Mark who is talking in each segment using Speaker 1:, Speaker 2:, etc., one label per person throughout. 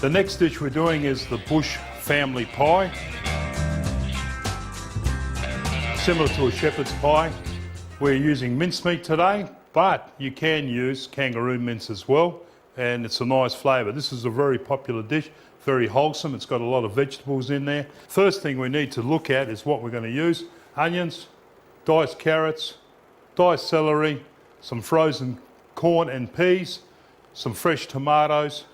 Speaker 1: The next dish we're doing is the Bush family pie. Similar to a shepherd's pie. We're using mincemeat today, but you can use kangaroo mince as well, and it's a nice flavour. This is a very popular dish, very wholesome. It's got a lot of vegetables in there. First thing we need to look at is what we're going to use. Onions, diced carrots, diced celery, some frozen corn and peas, some fresh tomatoes,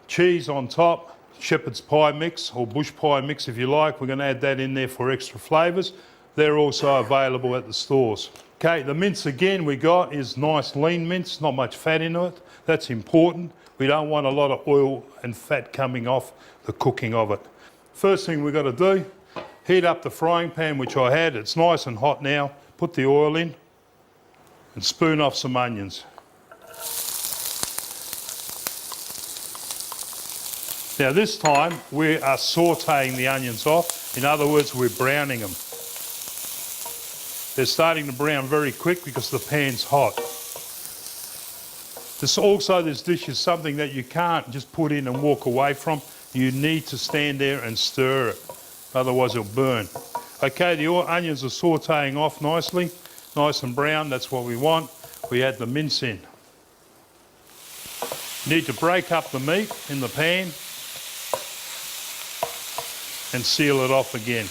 Speaker 1: cheese on top, shepherd's pie mix or bush pie mix if you like. We're going to add that in there for extra flavours. They're also available at the stores. Okay, the mince again we got is nice lean mince, not much fat in it. That's important. We don't want a lot of oil and fat coming off the cooking of it. First thing we've got to do, heat up the frying pan, which I had. It's nice and hot now. Put the oil in and spoon off some onions. Now this time we are sautéing the onions off. In other words, we're browning them. They're starting to brown very quick because the pan's hot. This dish is something that you can't just put in and walk away from. You need to stand there and stir it, otherwise it'll burn. Okay, the onions are sautéing off nicely, nice and brown, that's what we want. We add the mince in. You need to break up the meat in the pan and seal it off again.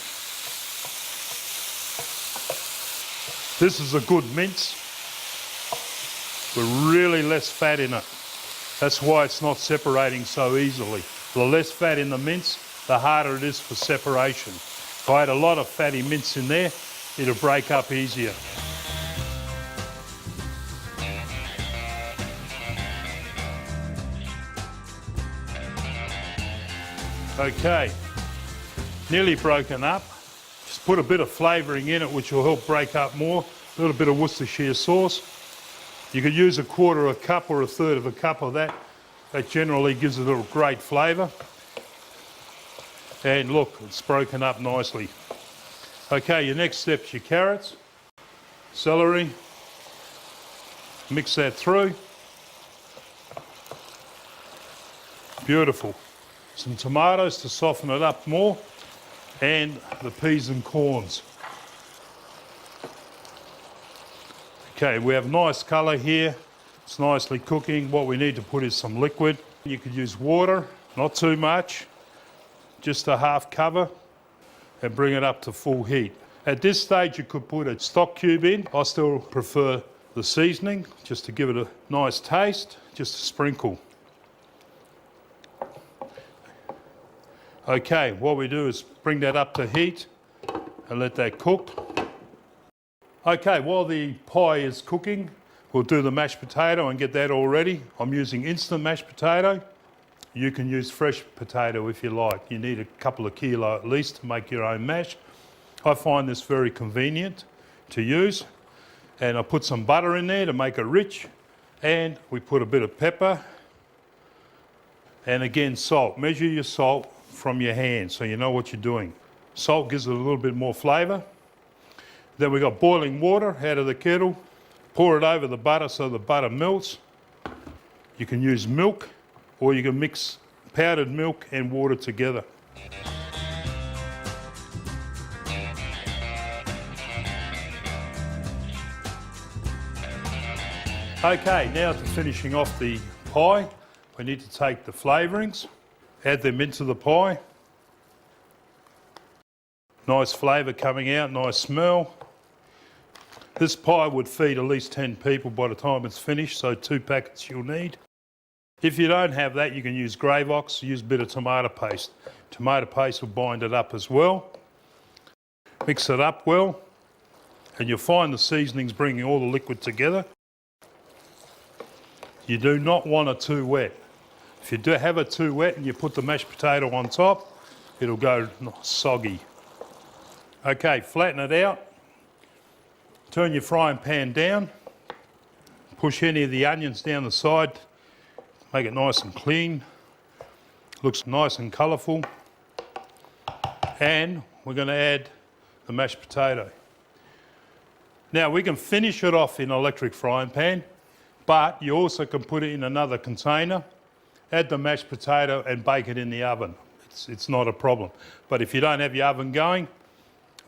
Speaker 1: This is a good mince with really less fat in it. That's why it's not separating so easily. The less fat in the mince, the harder it is for separation. If I had a lot of fatty mince in there, it'll break up easier. Okay, nearly broken up. Just put a bit of flavouring in it which will help break up more. A little bit of Worcestershire sauce. You could use 1/4 cup or 1/3 cup of that. That generally gives it a great flavour. And look, it's broken up nicely. Okay, your next step's your carrots, celery. Mix that through. Beautiful. Some tomatoes to soften it up more. And the peas and corns. Okay, we have nice colour here. It's nicely cooking. What we need to put is some liquid. You could use water, not too much, just a half cover, and bring it up to full heat. At this stage you could put a stock cube in. I still prefer the seasoning, just to give it a nice taste, just a sprinkle. Okay, what we do is bring that up to heat and let that cook. Okay, while the pie is cooking, we'll do the mashed potato and get that all ready. I'm using instant mashed potato. You can use fresh potato if you like. You need a couple of kilo at least to make your own mash. I find this very convenient to use. And I put some butter in there to make it rich. And we put a bit of pepper. And again, salt. Measure your salt from your hand so you know what you're doing. Salt gives it a little bit more flavour. Then we've got boiling water out of the kettle. Pour it over the butter so the butter melts. You can use milk or you can mix powdered milk and water together. Okay, now to finishing off the pie, we need to take the flavourings. Add them into the pie. Nice flavour coming out, nice smell. This pie would feed at least 10 people by the time it's finished, so 2 packets you'll need. If you don't have that, you can use Gravox, use a bit of tomato paste. Tomato paste will bind it up as well. Mix it up well, and you'll find the seasonings bringing all the liquid together. You do not want it too wet. If you do have it too wet and you put the mashed potato on top, it'll go soggy. Okay, flatten it out. Turn your frying pan down. Push any of the onions down the side. Make it nice and clean. Looks nice and colourful. And we're going to add the mashed potato. Now we can finish it off in an electric frying pan, but you also can put it in another container add the mashed potato and bake it in the oven. It's not a problem. But if you don't have your oven going,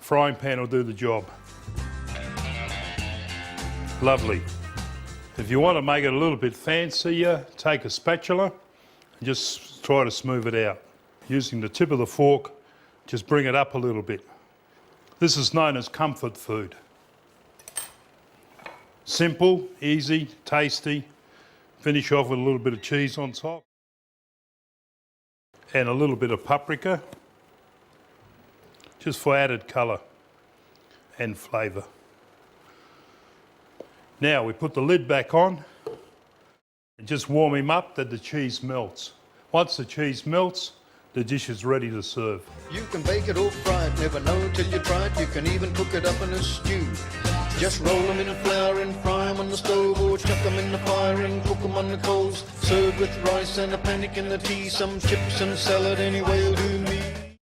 Speaker 1: frying pan will do the job. Lovely. If you want to make it a little bit fancier, take a spatula and just try to smooth it out. Using the tip of the fork, just bring it up a little bit. This is known as comfort food. Simple, easy, tasty. Finish off with a little bit of cheese on top. And a little bit of paprika, just for added colour and flavour. Now we put the lid back on and just warm him up that the cheese melts. Once the cheese melts, the dish is ready to serve.
Speaker 2: You can bake it or fry it, never know till you try it. You can even cook it up in a stew. Just roll them in flour and fry them on the stove, or chuck them in the fire and cook them on the coals. Served with rice and a panic in the tea, some chips and salad, any way will do me.